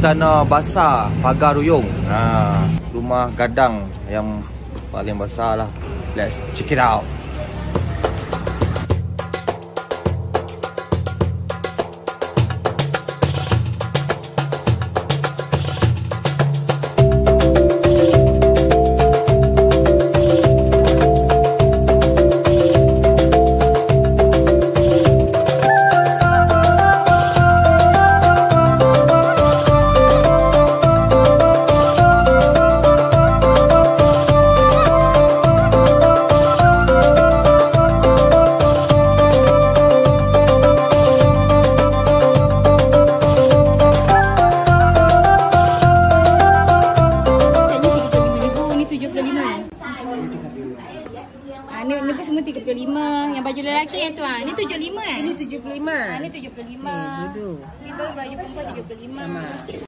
Istana Basar Pagar Ruyung. Rumah gadang yang paling besar lah. Let's check it out. Ni pun semua 35. Yang baju lelaki yang tu ni 75 Ini 75. Ni 75. Duduk. Ni baru baju perempuan 75.